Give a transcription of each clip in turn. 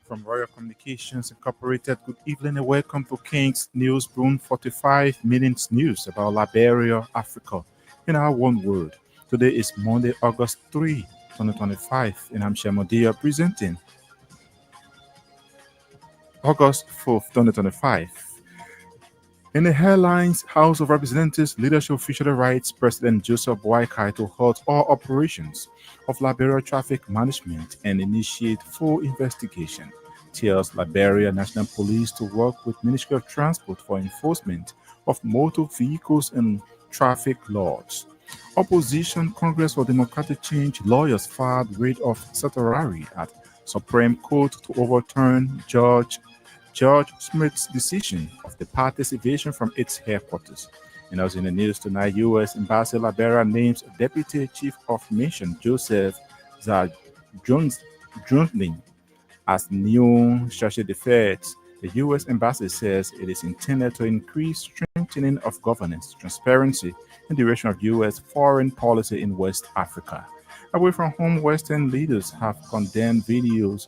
from Royal Communications Incorporated. Good evening and welcome to King's News Broom 45 minutes news about Liberia, Africa, in our one word. Today is Monday, August 3, 2025, and I'm Shamodia presenting August 4th, 2025. In the headlines, House of Representatives leadership officially writes President Joseph Boakai to halt all operations of Liberia traffic management and initiate full investigation. Tells Liberia National Police to work with Ministry of Transport for enforcement of motor vehicles and traffic laws. Opposition Congress for Democratic Change lawyers filed writ of certiorari at Supreme Court to overturn George Smith's decision of the party's evasion from its headquarters. And also in the news tonight, U.S. Embassy Liberia names Deputy Chief of Mission Joseph Zadrunling as new Charge d'Affaires. The U.S. Embassy says it is intended to increase strengthening of governance, transparency, and direction of U.S. foreign policy in West Africa. Away from home, Western leaders have condemned videos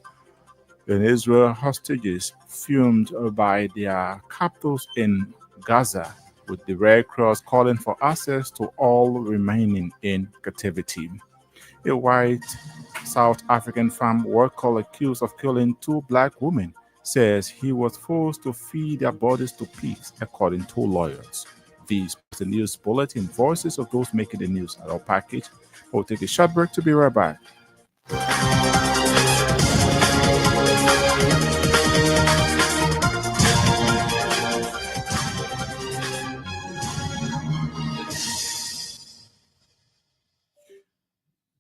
in Israel hostages filmed by their captors in Gaza, with the Red Cross calling for access to all remaining in captivity. A white South African farm worker accused of killing two black women says he was forced to feed their bodies to pigs, according to lawyers. These the news bulletin, voices of those making the news at our package. We'll take a short break to be right back.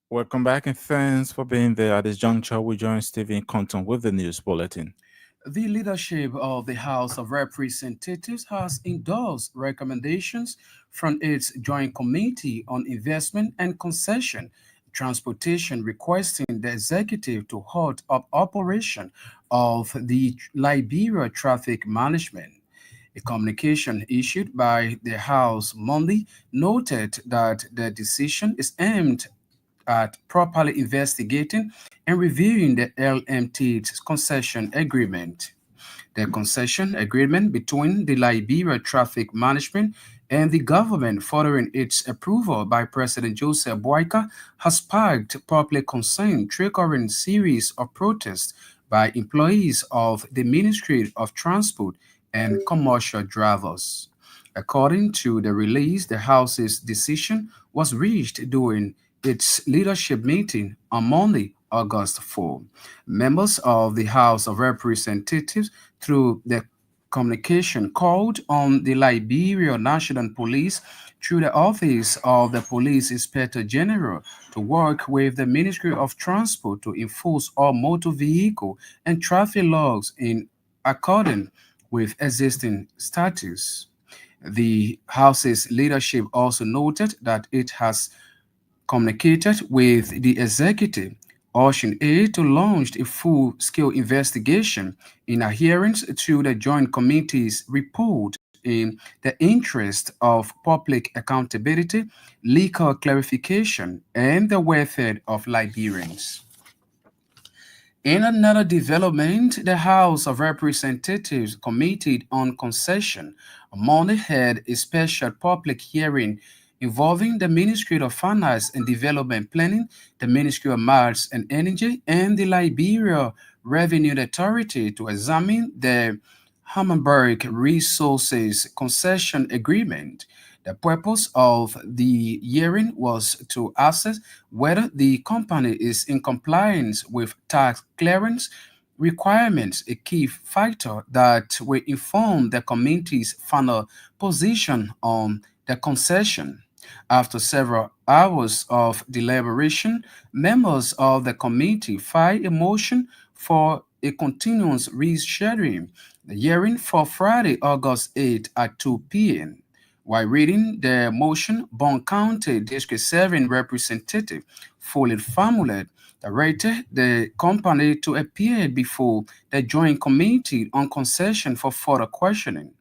Welcome back and thanks for being there. At this juncture, we join Stephen Compton with the news bulletin. The leadership of the House of Representatives has endorsed recommendations from its Joint Committee on Investment and Concession Transportation requesting the executive to halt up operation of the Liberia traffic management. A communication issued by the House Monday noted that the decision is aimed at properly investigating and reviewing the LMT's concession agreement. The concession agreement between the Liberia Traffic Management and the government following its approval by President Joseph Boakai has sparked public concern, triggering series of protests by employees of the Ministry of Transport and commercial drivers. According to the release, the House's decision was reached during its leadership meeting on Monday, August 4. Members of the House of Representatives, through the communication, called on the Liberia National Police through the Office of the Police Inspector General to work with the Ministry of Transport to enforce all motor vehicle and traffic laws in accordance with existing statutes. The House's leadership also noted that it has communicated with the executive, urging it to launch a full-scale investigation in adherence to the Joint Committee's report in the interest of public accountability, legal clarification, and the welfare of Liberians. In another development, the House of Representatives Committee on Concession on Monday had a special public hearing involving the Ministry of Finance and Development Planning, the Ministry of Mines and Energy, and the Liberia Revenue Authority to examine the Hammerberg Resources Concession Agreement. The purpose of the hearing was to assess whether the company is in compliance with tax clearance requirements, a key factor that will inform the committee's final position on the concession. After several hours of deliberation, members of the committee filed a motion for a continuous rescheduling the hearing for Friday, August 8 at 2 p.m. While reading the motion, Bond County District 7 Representative Foley Famulette directed the company to appear before the Joint Committee on Concession for further questioning.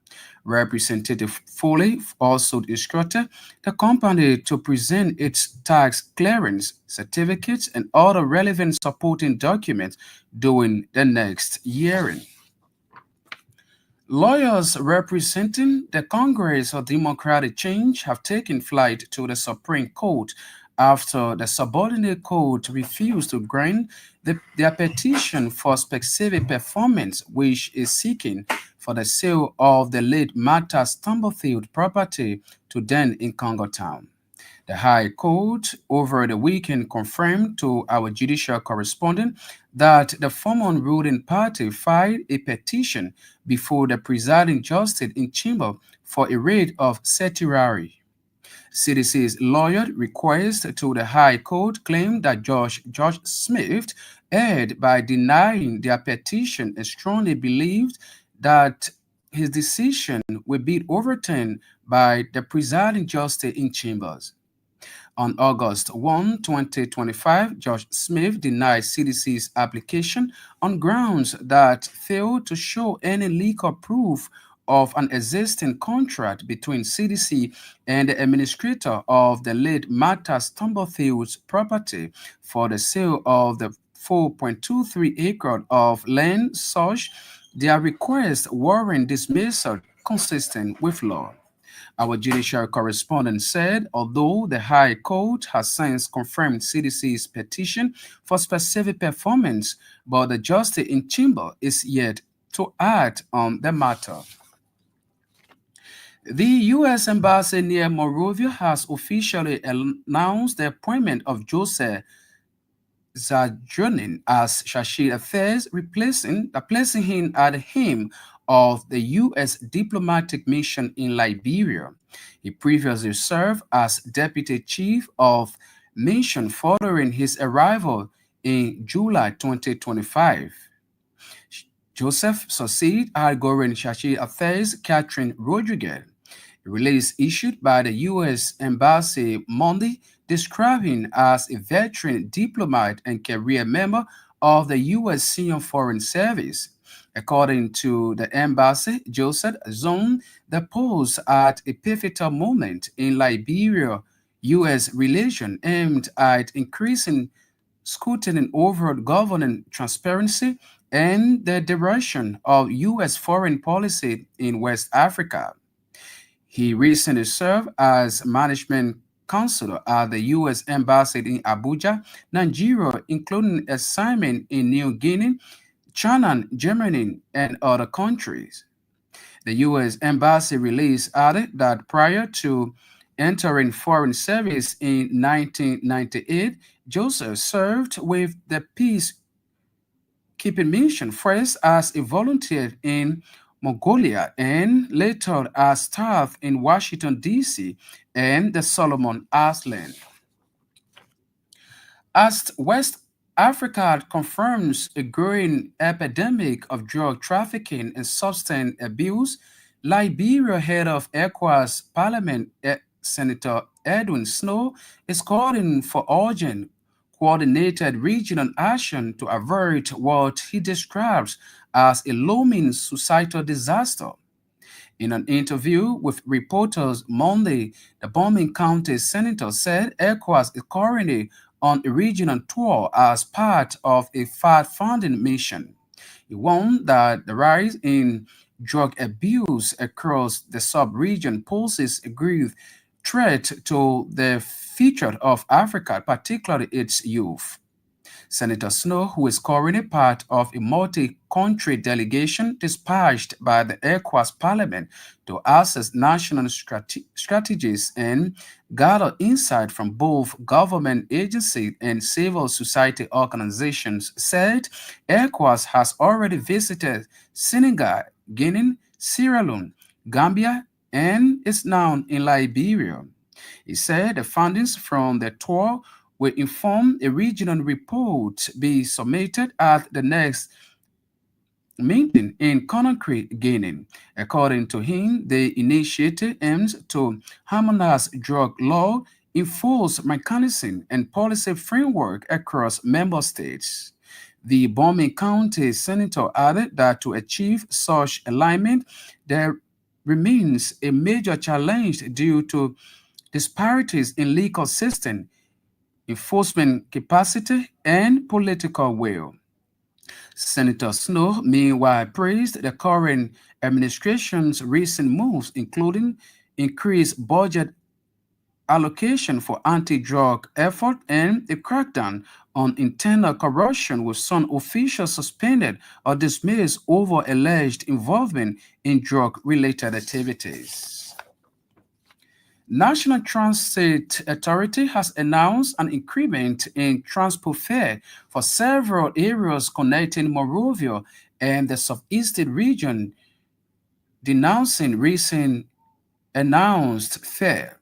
Representative Foley also instructed the company to present its tax clearance certificates and other relevant supporting documents during the next hearing. Lawyers representing the Congress of Democratic Change have taken flight to the Supreme Court after the subordinate court refused to grant their petition for specific performance, which is seeking for the sale of the late Martha Stumblefield property to then in Congo Town. The High Court over the weekend confirmed to our judicial correspondent that the former ruling party filed a petition before the presiding justice in chamber for a writ of certiorari. CDC's lawyer request to the High Court claimed that George Smith erred by denying their petition and strongly believed that his decision will be overturned by the presiding justice in chambers. On August 1, 2025, Judge Smith denied CDC's application on grounds that failed to show any legal proof of an existing contract between CDC and the administrator of the late Martha Stumblefield's property for the sale of the 4.23 acres of land. Such their request warrant dismissal consistent with law. Our judicial correspondent said, although the High Court has since confirmed CDC's petition for specific performance, but the justice in chamber is yet to act on the matter. The U.S. Embassy near Monrovia has officially announced the appointment of Joseph Zajunin as Shashi Affairs, placing him at the helm of the U.S. diplomatic mission in Liberia. He previously served as Deputy Chief of Mission following his arrival in July 2025. Joseph succeeded outgoing Shashi Affairs Catherine Rodriguez. A release issued by the U.S. Embassy Monday described him as a veteran diplomat and career member of the U.S. Senior Foreign Service. According to the embassy, Joseph zoned the post at a pivotal moment in Liberia-U.S. relations aimed at increasing scrutiny over government transparency and the direction of U.S. foreign policy in West Africa. He recently served as management counselor at the U.S. Embassy in Abuja, Nigeria, including assignment in New Guinea, China, Germany, and other countries. The U.S. Embassy release added that prior to entering foreign service in 1998, Joseph served with the peacekeeping mission first as a volunteer in Mongolia and later as staff in Washington, D.C. and the Solomon Islands. As West Africa confirms a growing epidemic of drug trafficking and substance abuse, Liberia head of ECOWAS Parliament, Senator Edwin Snow, is calling for urgent, coordinated regional action to avert what he describes as a looming societal disaster. In an interview with reporters Monday, the Bombing County senator said ECOWAS is currently on a regional tour as part of a fact-finding mission. He warned that the rise in drug abuse across the sub-region poses a grave threat to the future of Africa, particularly its youth. Senator Snow, who is currently part of a multi-country delegation dispatched by the ECOWAS Parliament to assess national strategies and gather insight from both government agencies and civil society organizations, said ECOWAS has already visited Senegal, Guinea, Sierra Leone, Gambia, and is now in Liberia. He said the findings from the tour will inform a regional report be submitted at the next meeting in Conakry, Guinea. According to him, the initiative aims to harmonize drug law, enforce mechanism, and policy framework across member states. The Bombing County senator added that to achieve such alignment, the remains a major challenge due to disparities in legal system, enforcement capacity, and political will. Senator Snow, meanwhile, praised the current administration's recent moves, including increased budget allocation for anti-drug effort and a crackdown on internal corruption, with some officials suspended or dismissed over alleged involvement in drug-related activities. National Transit Authority has announced an increment in transport fare for several areas connecting Monrovia and the southeastern region, denouncing recent announced fare.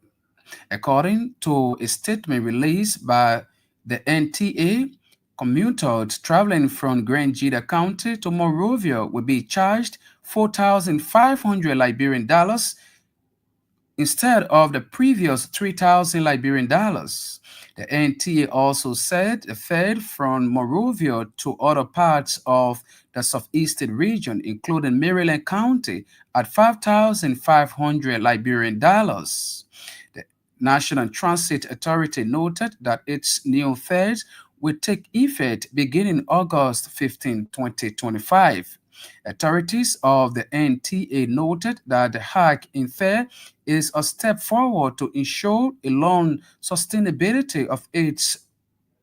According to a statement released by the NTA, commuters traveling from Grangeda County to Monrovia will be charged 4,500 Liberian dollars instead of the previous 3,000 Liberian dollars. The NTA also said the fare from Monrovia to other parts of the southeastern region, including Maryland County, at 5,500 Liberian dollars. The National Transit Authority noted that its new fares will take effect beginning August 15, 2025. Authorities of the NTA noted that the hike in fare is a step forward to ensure a long sustainability of its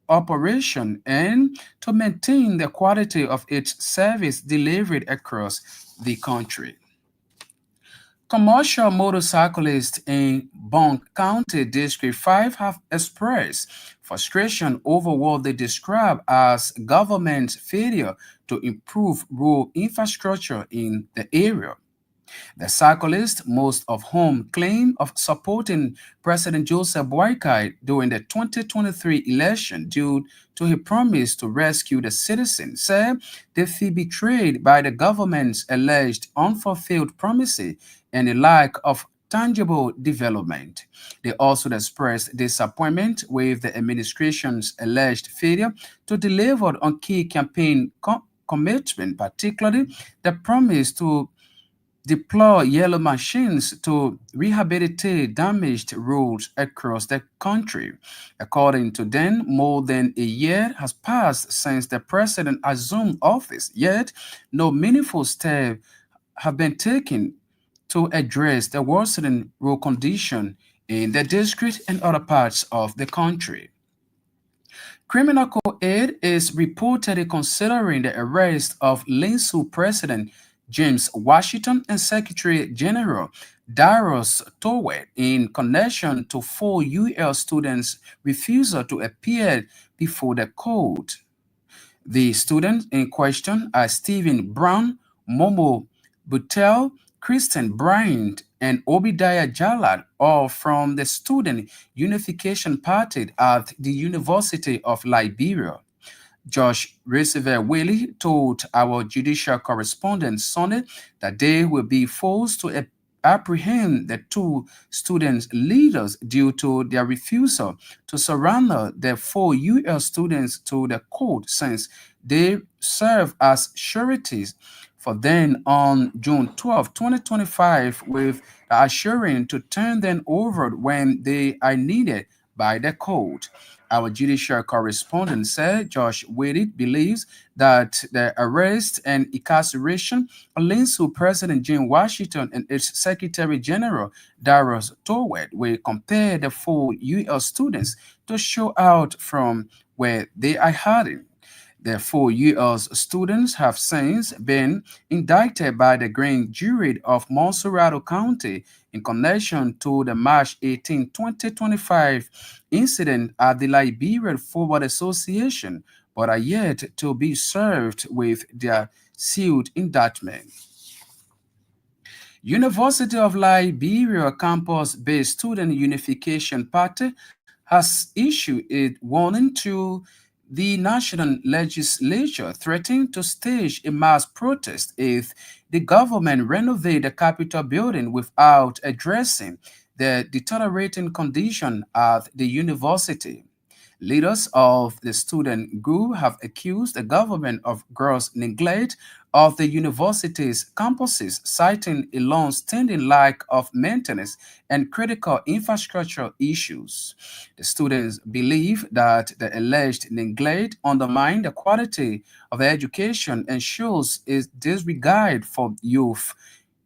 operation and to maintain the quality of its service delivered across the country. Commercial motorcyclists in Bunk County District 5 have expressed frustration over what they describe as government failure to improve road infrastructure in the area. The cyclists, most of whom claim of supporting President Joseph Boakai during the 2023 election due to his promise to rescue the citizens, said they feel betrayed by the government's alleged unfulfilled promises and a lack of tangible development. They also expressed disappointment with the administration's alleged failure to deliver on key campaign commitments, particularly the promise to deploy yellow machines to rehabilitate damaged roads across the country. According to them, more than a year has passed since the president assumed office, yet no meaningful steps have been taken to address the worsening road condition in the district and other parts of the country. Criminal Aid is reportedly considering the arrest of Linsu President James Washington and Secretary General Darius Towett in connection to four UL students' refusal to appear before the court. The students in question are Stephen Brown, Momo Butel, Kristen Bryant, and Obadiah Jalad, all from the Student Unification Party at the University of Liberia. Josh Receiver Willie told our judicial correspondent Sunday that they will be forced to apprehend the two students' leaders due to their refusal to surrender the four UL students to the court since they serve as sureties for them on June 12, 2025, with the assuring to turn them over when they are needed by the court. Our judicial correspondent said Josh Whitty believes that the arrest and incarceration links to President Jim Washington and its Secretary General Darius Towett will compare the four U.S. students to show out from where they are hiding. The four U.S. students have since been indicted by the grand jury of Monserrato County in connection to the March 18, 2025 incident at the Liberian Forward Association, but are yet to be served with their sealed indictment. University of Liberia campus-based Student Unification Party has issued a warning to the national legislature threatening to stage a mass protest if the government renovate the Capitol building without addressing the deteriorating condition at the university. Leaders of the student group have accused the government of gross neglect of the university's campuses, citing a long-standing lack of maintenance and critical infrastructure issues. The students believe that the alleged neglect undermines the quality of the education and shows its disregard for youth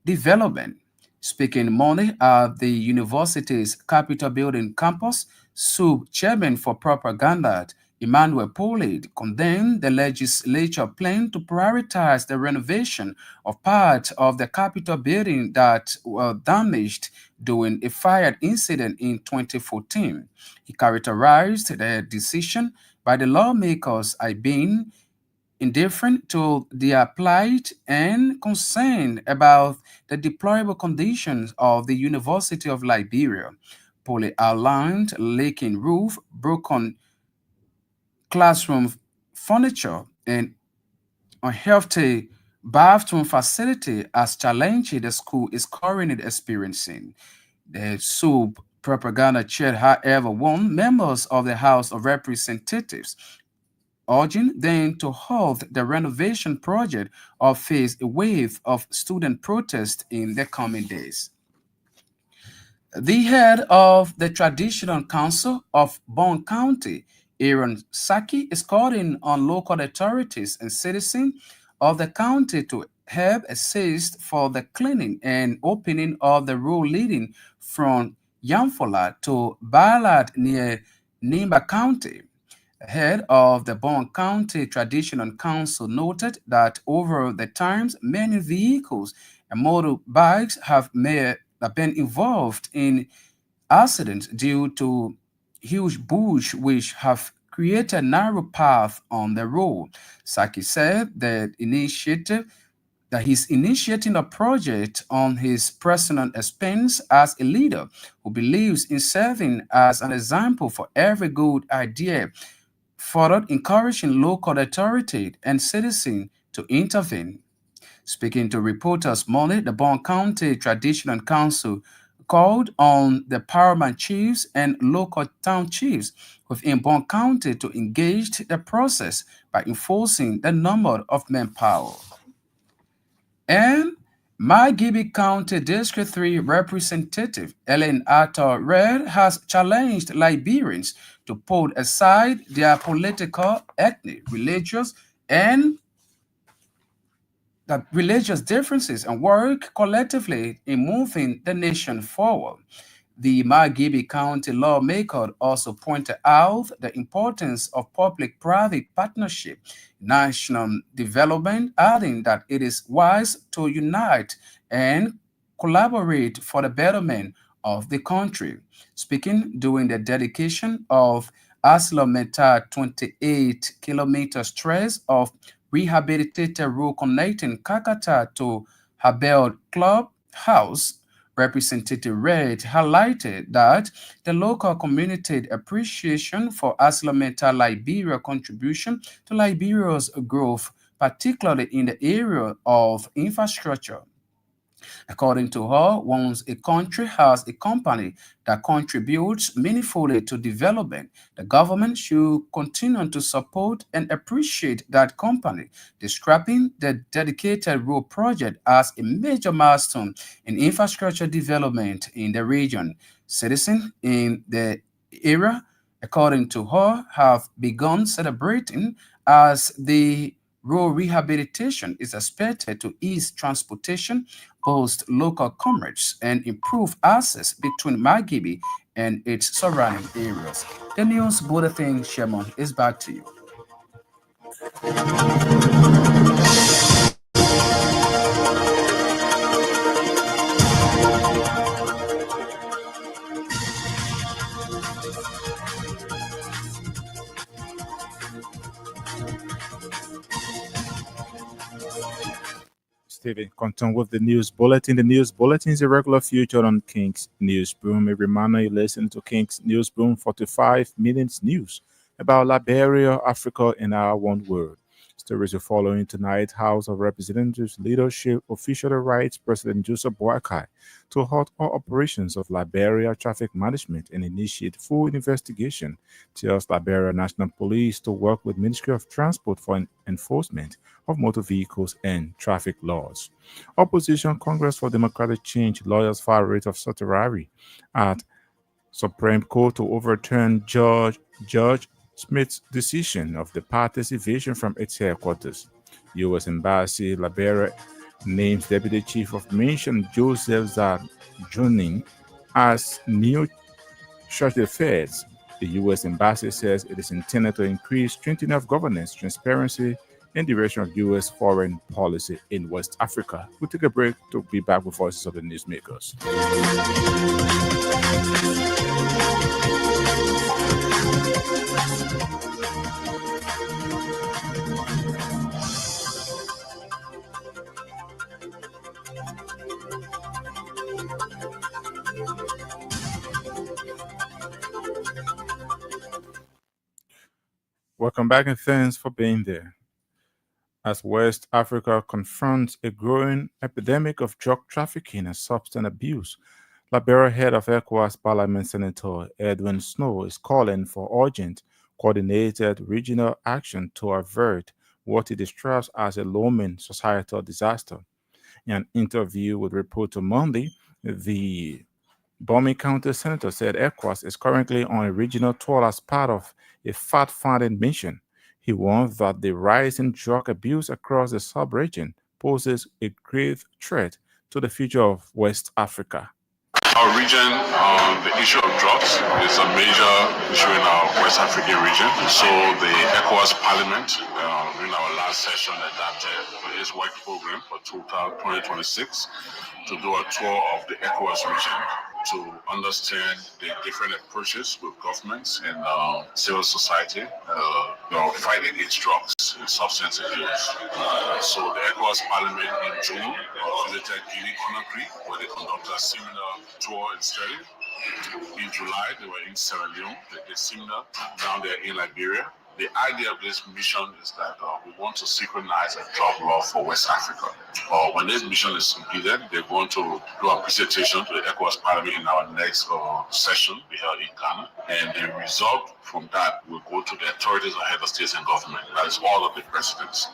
development. Speaking Monday at the university's Capitol Building campus, sub-chairman for propaganda, Emmanuel Polid, condemned the legislature plan to prioritize the renovation of part of the Capitol building that were damaged during a fire incident in 2014. He characterized the decision by the lawmakers as being indifferent to their plight and concerned about the deplorable conditions of the University of Liberia. Poorly outlined leaking roof, broken classroom furniture, and unhealthy bathroom facility as challenging the school is currently experiencing. The sub propaganda chair, however, warned members of the House of Representatives, urging them to halt the renovation project or face a wave of student protest in the coming days. The head of the Traditional Council of Bond County, Aaron Saki, is calling on local authorities and citizens of the county to help assist for the cleaning and opening of the road leading from Yamfola to Ballard near Nimba County. Head of the Bond County Traditional Council noted that over the times, many vehicles and motorbikes have been involved in accidents due to huge bush which have created narrow path on the road. Saki said that he's initiating a project on his personal expense as a leader who believes in serving as an example for every good idea, further encouraging local authority and citizens to intervene. Speaking to reporters Monday, the Bond County Traditional Council called on the paramount chiefs and local town chiefs within Bond County to engage the process by enforcing the number of manpower. And Margibi County District 3 Representative Ellen Arthur Red has challenged Liberians to put aside their political, ethnic, and religious differences and work collectively in moving the nation forward. The Margibi County lawmaker also pointed out the importance of public-private partnership in national development, adding that it is wise to unite and collaborate for the betterment of the country. Speaking during the dedication of Aslo Meta 28-kilometer stretch of rehabilitated road connecting Kakata to Habel Club House, Representative Red highlighted that the local community appreciation for Aslameta Liberia contribution to Liberia's growth, particularly in the area of infrastructure. According to her, once a country has a company that contributes meaningfully to development, the government should continue to support and appreciate that company, describing the dedicated road project as a major milestone in infrastructure development in the region. Citizens in the area, according to her, have begun celebrating as the road rehabilitation is expected to ease transportation, boost local commerce, and improve access between Margibi and its surrounding areas. The news bulletin, Shemon, is back to you. Stephen, continue with the news bulletin. The news bulletin is a regular feature on King's Newsroom. A reminder you listen to King's Newsroom 45 minutes news about Liberia, Africa, and our one world. Stories are following tonight. House of Representatives leadership officially writes President Joseph Boakai to halt all operations of Liberia traffic management and initiate full investigation. Tells Liberia National Police to work with Ministry of Transport for enforcement of motor vehicles and traffic laws. Opposition Congress for Democratic Change lawyers file writ of certiorari at Supreme Court to overturn Judge Smith's decision of the party's evasion from its headquarters. U.S. Embassy Liberia names Deputy Chief of Mission Joseph Junin as new Charge the Feds. The U.S. Embassy says it is intended to increase strengthening of governance, transparency, and direction of U.S. foreign policy in West Africa. We'll take a break to be back with voices of the newsmakers. Welcome back and thanks for being there. As West Africa confronts a growing epidemic of drug trafficking and substance abuse, Liberia head of ECOWAS Parliament Senator Edwin Snow is calling for urgent, coordinated regional action to avert what he describes as a looming societal disaster. In an interview with Reporter Monday, the Bomi County Senator said ECOWAS is currently on a regional tour as part of a fact-finding mission. He warned that the rise in drug abuse across the sub-region poses a grave threat to the future of West Africa. Our region, the issue of drugs is a major issue in our West African region. So the ECOWAS Parliament, in our last session, adopted its work program for 2026 to do a tour of the ECOWAS region to understand the different approaches with governments and civil society, fight against drugs and substance abuse. So the ECOWAS Parliament in June visited Guinea-Conakry, where they conducted a similar tour and study. In July, they were in Sierra Leone, they did similar down there in Liberia. The idea of this mission is that we want to synchronize a drug law for West Africa. When this mission is completed, they're going to do a presentation to the ECOWAS Parliament in our next session we held in Ghana. And the result from that will go to the authorities of head of states and government. That is all of the presidents.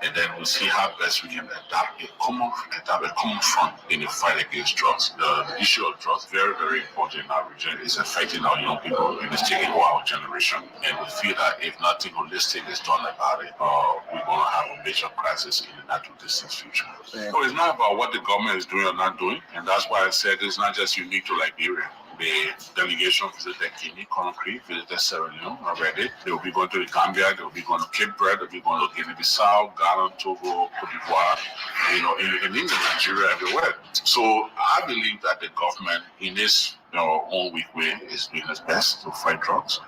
And then we'll see how best we can adapt a common front in the fight against drugs. The issue of drugs, very, very important in our region. It's affecting our young people and it's taking over our generation. And we feel that if nothing holistic is done about it, we're going to have a major crisis in the not too distant future. So it's not about what the government is doing or not doing. And that's why I said it's not just unique to Liberia. The delegation visited Guinea-Conakry, visited Sierra Leone already. They will be going to the Gambia, they will be going to Cape Verde, they will be going to Guinea-Bissau, Ghana, Togo, Cote d'Ivoire, and in Nigeria, everywhere. So I believe that the government, in this own weak way, is doing its best to fight drugs.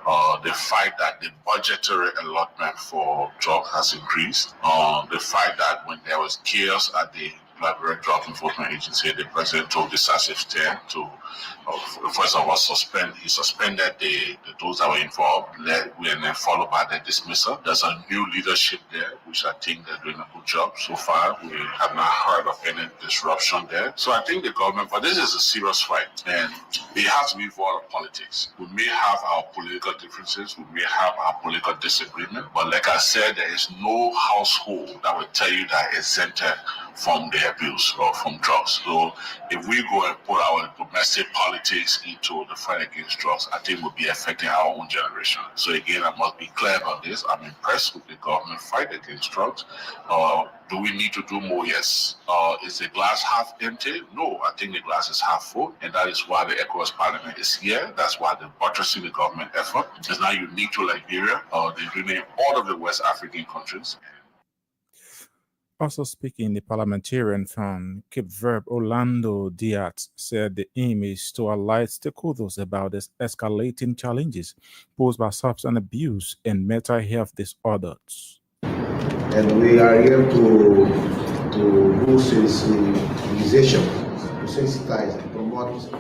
The fact that the budgetary allotment for drugs has increased. The fact that when there was chaos at the Liberia Drug Enforcement Agency, the president took decisive stand to, first of all, he suspended those that were involved, and then followed by the dismissal. There's a new leadership there, which I think they're doing a good job so far. We have not heard of any disruption there. So I think the government, but this is a serious fight, and it has to be for politics. We may have our political differences, we may have our political disagreement, but like I said, there is no household that will tell you that it's exempted from the abuse or from drugs. So if we go and put our domestic politics into the fight against drugs, I think we'll be affecting our own generation. So again, I must be clear about this. I'm impressed with the government fight against drugs. Do we need to do more? Yes. Is the glass half empty? No, I think the glass is half full, and that is why the ECOWAS Parliament is here. That's why they're buttressing the government effort. It's not unique to Liberia. They're doing it in all of the West African countries. Also speaking, the parliamentarian from Cape Verde, Orlando Diaz, said the aim is to alert stakeholders about the escalating challenges posed by substance abuse and mental health disorders. And we are here to do sensibilization, to sensitize, to promote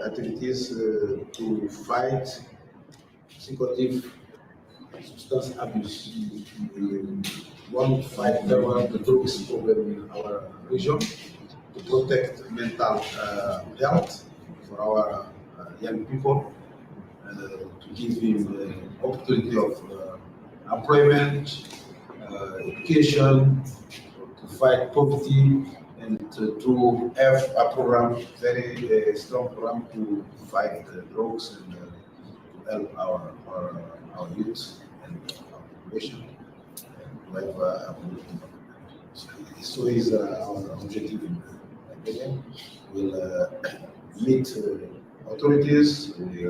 activities to fight psychotic substance abuse. We want to fight very well the drugs problem in our region, to protect mental health for our young people, to give him opportunity of employment, education, to fight poverty, and to have a program, very strong program to fight drugs and to help our youth and our population to have a so is our objective in Kenya. We'll meet authorities. We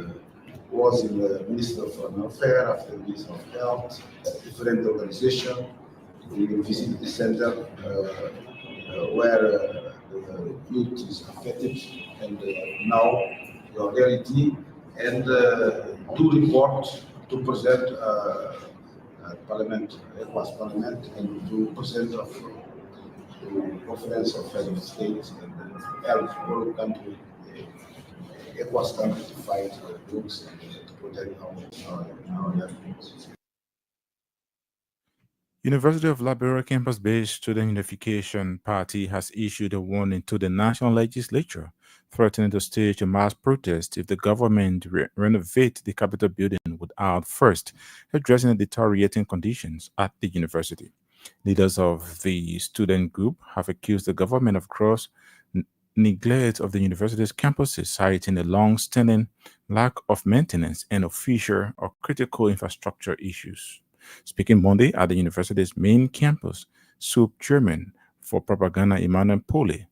was in the Minister of Foreign Affairs, after the Minister of Health, different organizations. We will visit the center where the youth is affected, and now the reality, and do report to present Parliament, ECOWAS Parliament, and to present of the Conference of Heads of States and help all countries, ECOWAS countries to fight drugs and to protect our young people. University of Liberia campus-based Student Unification Party has issued a warning to the national legislature, threatening to stage a mass protest if the government renovate the Capitol building without first addressing the deteriorating conditions at the university. Leaders of the student group have accused the government of gross neglect of the university's campuses, citing a long-standing lack of maintenance and official or critical infrastructure issues. Speaking Monday at the university's main campus, SUB chairman for propaganda Emmanuel Pole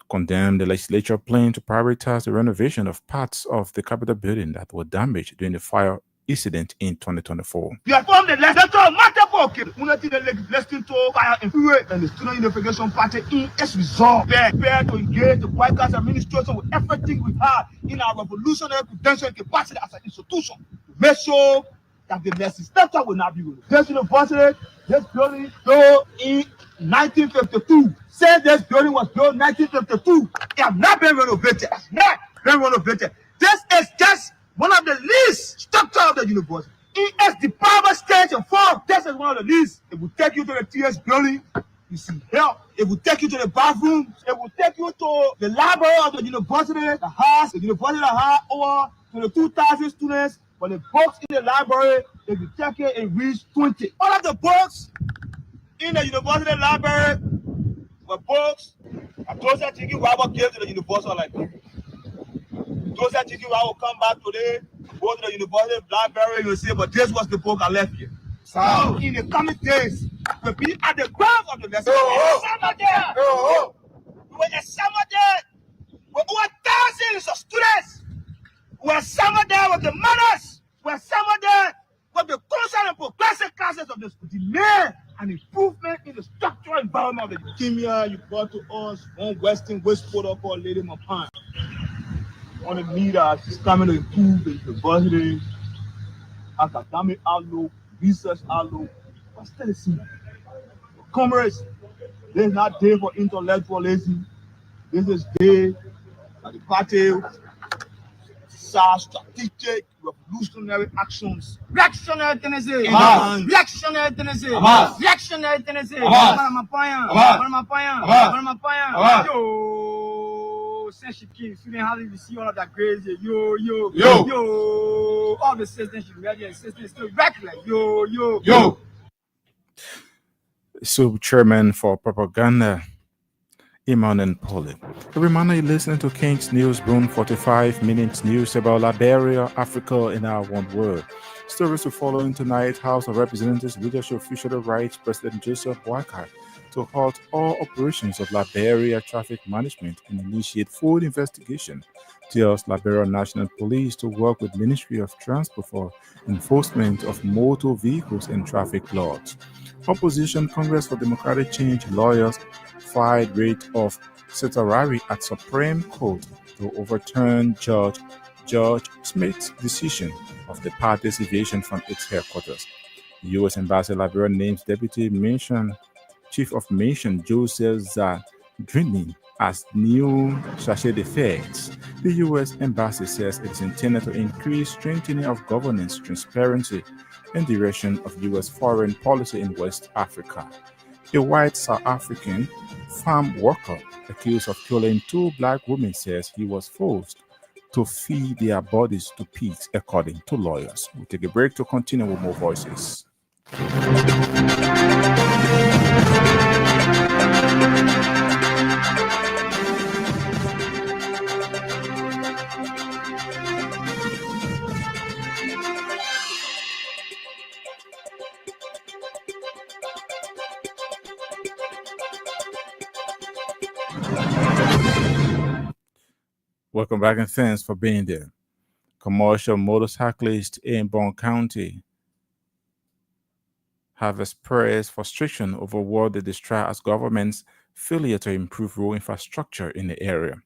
condemned the legislature plan to prioritize the renovation of parts of the Capitol building that were damaged during the fire incident in 2024. You have formed the legislature matter for unity the legislature to fire influence and the student unification party in its resolve. Prepare to engage the White House administration with everything we have in our revolutionary potential capacity as an institution to make sure that the legislature will not be removed. This university, this building built in 1952. Since this building was built in 1952, it has not been renovated. It's not been renovated. This is just one of the least structure of the university. It is the power stage and form. This is one of the least. It will take you to the TS building. You see help. It will take you to the bathroom. It will take you to the library of the university, the house. The university has over to the 2,000 students. But the books in the library, they will take it and reach 20. All of the books in the university library were books that Joseph Tiki Wabo gave to the university like this. Joseph Tiki Wabo will come back today, go to the university library, you'll say, but this was the book I left here. So in the coming days, we'll be at the ground of the lesson. Summer there. We were a summer there. We were thousands of students. We were summer there with the mothers. We were summer there with the constant and progressive classes of the demand and improvement in the structural environment of the Kimia. You brought to us one Western West protocol, Lady Mapan. On the meter, she's coming to improve the university, academic outlook, research outlook, but still the same. Comrades, this is not day for intellectualism. This is day that the party strategic revolutionary actions. Reactionary Tennessee. Reactionary Tennessee. Reactionary Tennessee. Yo, since she came, student how did you see all of that crazy? Yo. All the systems she ready and systems still regular. Yo. SUB chairman for propaganda Emmanuel Pole. A reminder you're listening to King's News Broom 45 minutes news about Liberia, Africa, and our one world. Stories to follow in tonight. House of Representatives leadership officially writes President Joseph Boakai to halt all operations of Liberia traffic management and initiate full investigation. Tells Liberia National Police to work with Ministry of Transport for enforcement of motor vehicles and traffic laws. Opposition Congress for Democratic Change lawyers filed writ of certiorari at Supreme Court to overturn Judge Smith's decision of the party's evasion from its headquarters. The U.S. Embassy Liberia names Deputy Chief of Mission Joseph Zadrini as new charge d'affaires. The U.S. Embassy says it is intended to increase strengthening of governance, transparency, and direction of U.S. foreign policy in West Africa. A white South African farm worker accused of killing two black women says he was forced to feed their bodies to pigs, according to lawyers. We'll take a break to continue with more voices. Welcome back and thanks for being there. Commercial motorcyclists in Brown County have expressed frustration over what they describe as government's failure to improve road infrastructure in the area.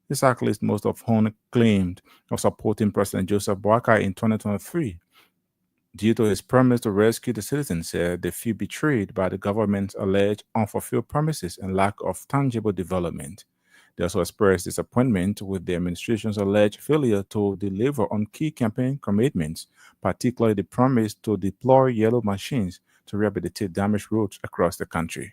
The cyclists, most of whom claimed of supporting President Joseph Boakai in 2023, due to his promise to rescue the citizens, said they feel betrayed by the government's alleged unfulfilled promises and lack of tangible development. They also expressed disappointment with the administration's alleged failure to deliver on key campaign commitments, particularly the promise to deploy yellow machines to rehabilitate damaged roads across the country.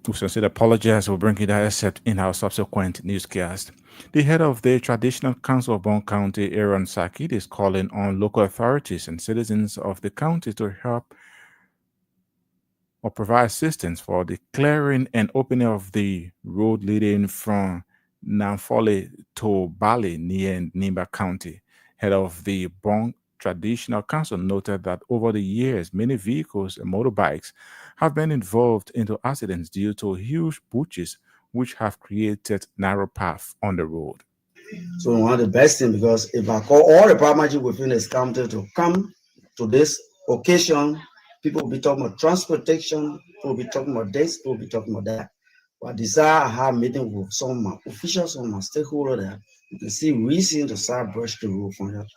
We sincerely apologize for bringing that except in our subsequent newscast. The head of the Traditional Council of Brown County, Aaron Sakid, is calling on local authorities and citizens of the county to help or provide assistance for the clearing and opening of the road leading from Namfole to Bali near Nimba County. Head of the Brown Traditional Council noted that over the years, many vehicles and motorbikes have been involved into accidents due to huge bushes which have created narrow paths on the road. So one of the best things, because if I call all the primary within this county to come to this occasion, people will be talking about transportation, people will be talking about this, people will be talking about that. But I desire I have meeting with some of my officials, some of my stakeholders that you can see reason to start brush the road from here.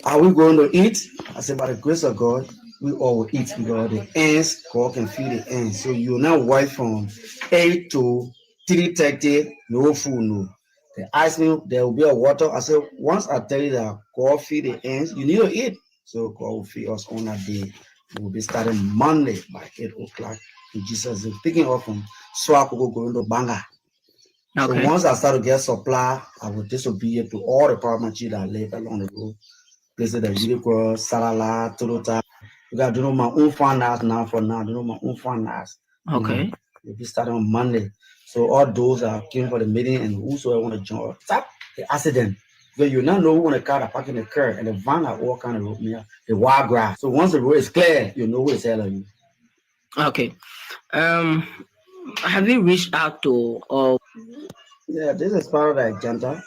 Are we going to eat? I said, by the grace of God, we all will eat because the ants, God can feed the ants. So you now wait from 8 to 3:30, no food, no. They asked me, there will be a water. I said, once I tell you that God feed the ants, you need to eat. So God will feed us on that day. We will be starting Monday by 8 o'clock. In Jesus is picking up from Swakoko going to Banga. So once I start to get supply, I will disobey to all the departments that live along the road. Places that you go, Salala, Tolota. You got to do my own finance now for now. Do my own finance. Okay. We'll be starting on Monday. So all those are came for the meeting and whosoever want to join, stop the accident. Because you now know when a car are parking the car and the van are all kind of road near the wild grass. So once the road is clear, you know who is telling you. Okay. Have you reached out to Yeah, this is part of the agenda.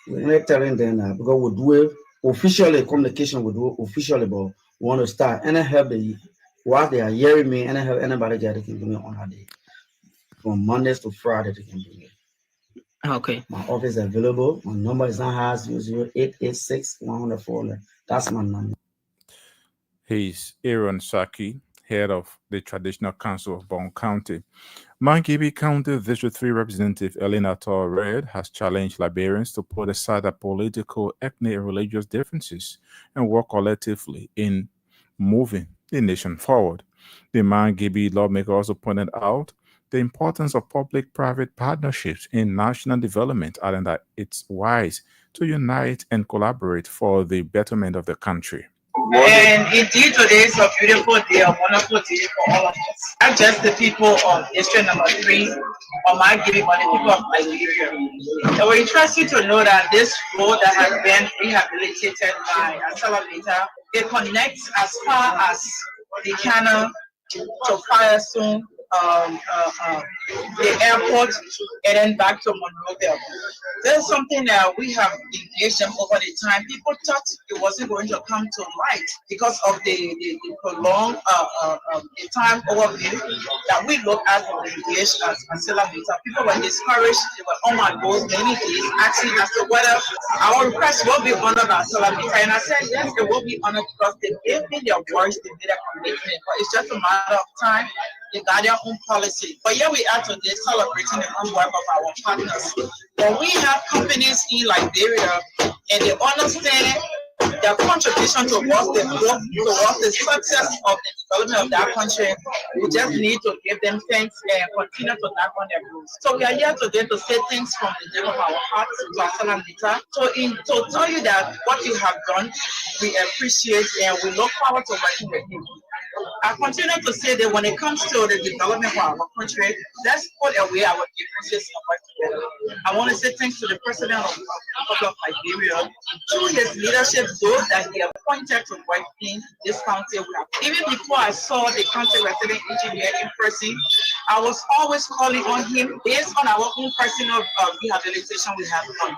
We're not telling them that because we do it officially, communication we do it officially, but we want to start and help the while they are hearing me and help anybody that they can do it on that day. From Mondays to Friday they can do it. Okay. My office is available. My number is 90886-104. That's my number. He's Aaron Saki, head of the Traditional Council of Brown County. Mangibi County District 3 Representative Elena Red has challenged Liberians to put aside their political, ethnic, and religious differences and work collectively in moving the nation forward. The Mangibi lawmaker also pointed out the importance of public-private partnerships in national development, adding that it's wise to unite and collaborate for the betterment of the country. And indeed, today is a beautiful day, a wonderful day for all of us. Not just the people of District Number 3 or my giving, but the people of Liberia. It will interest you to know that this road that has been rehabilitated by a Salavator, it connects as far as the canal to Firestone the airport and then back to Monrovia. There's something that we have engaged them over the time. People thought it wasn't going to come to light because of the prolonged the time overview that we look at from the engaged as Data. People were discouraged. They were on my goals many days asking as to whether our request will be honored by Data. And I said, yes, it will be honored because they gave me their voice, they made a commitment. But it's just a matter of time. They got their own policy. But here we are today celebrating the good work of our partners. When we have companies in Liberia and they understand their contribution towards the growth, towards the success of the development of that country, we just need to give them thanks and continue to knock on their doors. So we are here today to say thanks from the depth of our hearts to Asala Mita. To tell you that what you have done, we appreciate and we look forward to working with you. I continue to say that when it comes to the development of our country, let's put away our differences and work together. I want to say thanks to the President of the Republic of Liberia, through his leadership, those that he appointed to work in this county. Even before I saw the county resident engineer in person, I was always calling on him based on our own personal rehabilitation we have done.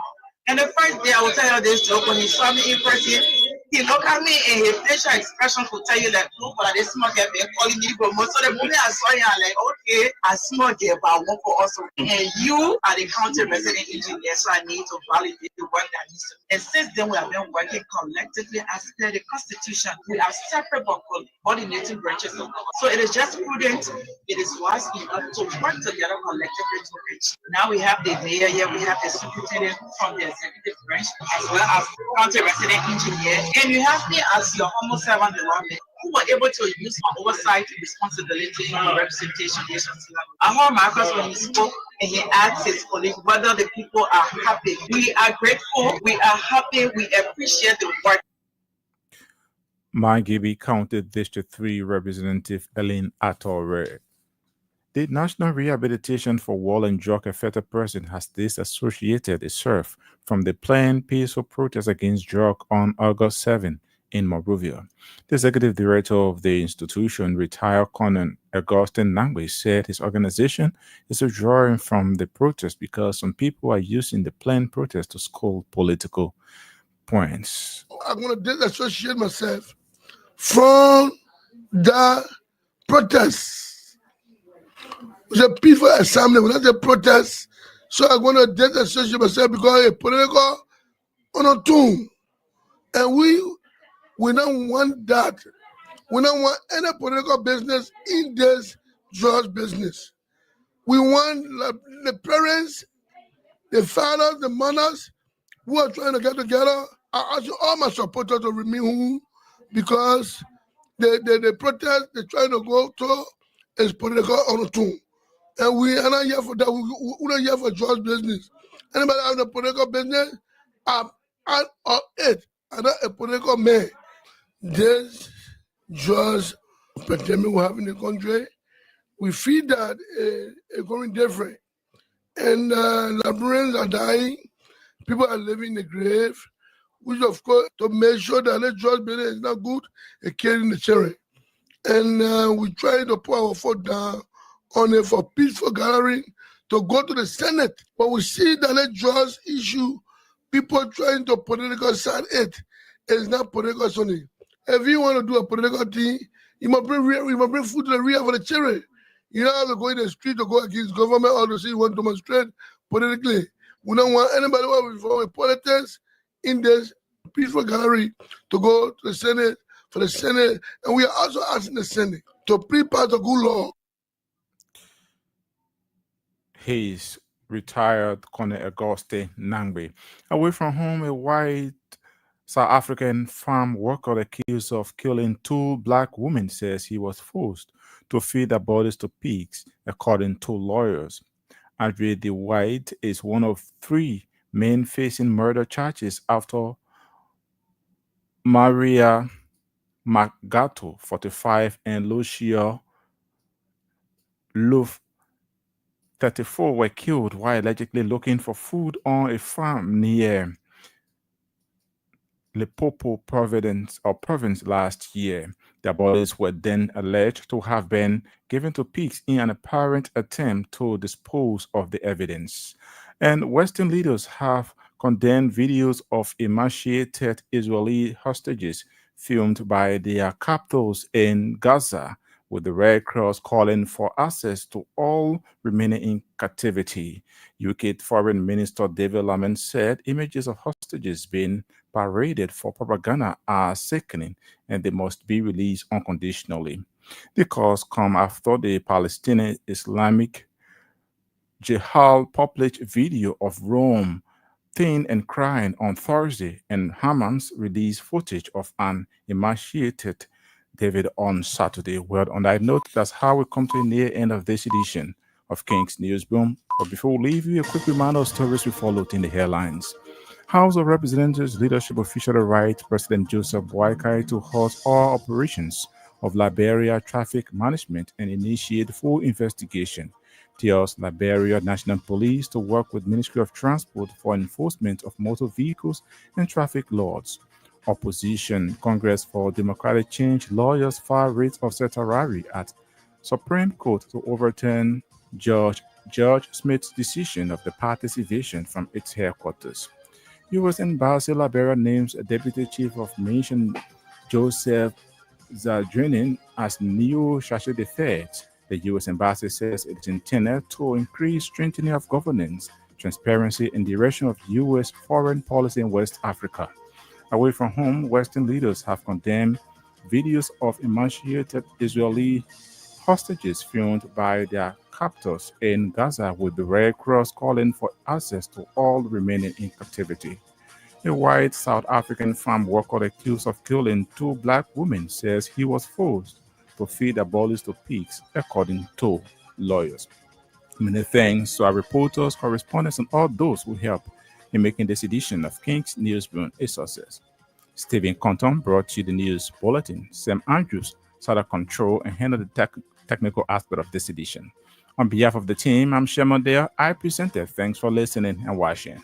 And the first day I will tell you this joke when he saw me in person, he looked at me and his facial expression could tell you that no, but this small girl been calling me but most of the moment I saw you, I'm like, okay, I small girl, but I want for us. And you are the county resident engineer, so I need to validate the work that needs to. And since then we have been working collectively as per the constitution. We are separate but coordinating branches of government. So it is just prudent, it is wise enough to work together collectively to reach. Now we have the mayor here, we have the superintendent from the executive branch, as well as county resident engineer. And you have me as your humble servant, the Lord, who were able to use my oversight responsibility in the representation nation. I heard Marcus when he spoke and he asked his colleague whether the people are happy. We are grateful, we are happy, we appreciate the work. Margibi County District 3 Representative Ellen Atore. The National Rehabilitation for Wall and Drug Affected Person has disassociated itself from the planned peaceful protest against drug on August 7 in Monrovia. The executive director of the institution, retired Colonel Augustine Nangwe, said his organization is withdrawing from the protest because some people are using the planned protest to score political points. I'm going to disassociate myself from the protest. It's a peaceful assembly, not a protest. So I'm going to disassociate myself because a political on a tomb. And we don't want that. We don't want any political business in this drug business. We want the parents, the fathers, the mothers who are trying to get together. I ask all my supporters to remain home because the protest they're trying to go to is political on a tomb. And we are not here for that. We're not here for drug business. Anybody have a political business, I'm or it. I'm not a political man. This drugs pandemic we have in the country, we feel that it's going different. And Liberians are dying, people are living in the grave, which of course to make sure that the drug business is not good, it's killing the children. And we try to put our foot down on it for peaceful gathering to go to the Senate. But we see that the drugs issue, people trying to political side it. It's not political only. If you want to do a political thing, you must bring food to the rear for the children. You don't have to go in the street to go against government or to say you want to demonstrate politically. We don't want anybody who is involved with politics in this peaceful gallery to go to the Senate for the Senate. And we are also asking the Senate to prepare the good law. His retired Colonel Auguste Nangbe. Away from home, a white South African farm worker accused of killing two black women says he was forced to feed their bodies to pigs, according to lawyers. Andre De White is one of three men facing murder charges after Maria Magato, 45, and Lucia Luf, 34, were killed while allegedly looking for food on a farm near Limpopo province last year. Their bodies were then alleged to have been given to pigs in an apparent attempt to dispose of the evidence. And Western leaders have condemned videos of emaciated Israeli hostages filmed by their captors in Gaza, with the Red Cross calling for access to all remaining in captivity. UK Foreign Minister David Lamont said images of hostages being paraded for propaganda are sickening and they must be released unconditionally. The calls come after the Palestinian Islamic Jihad published video of Rome thin and crying on Thursday, and Hamas released footage of an emaciated David on Saturday. Well, on that note, that's how we come to the near end of this edition of King's Newsroom. But before we leave you, a quick reminder of stories we followed in the headlines. House of Representatives leadership officially right President Joseph Boakai to halt all operations of Liberia traffic management and initiate full investigation. Tells Liberia National Police to work with Ministry of Transport for enforcement of motor vehicles and traffic laws. Opposition Congress for Democratic Change lawyers file writ of certiorari at Supreme Court to overturn Judge Smith's decision of the party's evasion from its headquarters. U.S. Embassy Liberia names a Deputy Chief of Mission Joseph Zadrinin as new charge d'affaires. The U.S. Embassy says it is intended to increase strengthening of governance, transparency, and direction of U.S. foreign policy in West Africa. Away from home, Western leaders have condemned videos of emaciated Israeli hostages filmed by their captors in Gaza, with the Red Cross calling for access to all remaining in captivity. A white South African farm worker accused of killing two black women says he was forced to feed their bodies to pigs, according to lawyers. Many thanks to our reporters, correspondents, and all those who helped in making this edition of King's Newsroom a success. Stephen Compton brought you the news bulletin. Sam Andrews sat at control and handled the technical aspect of this edition. On behalf of the team, I'm Shema Dale. I presented. Thanks for listening and watching.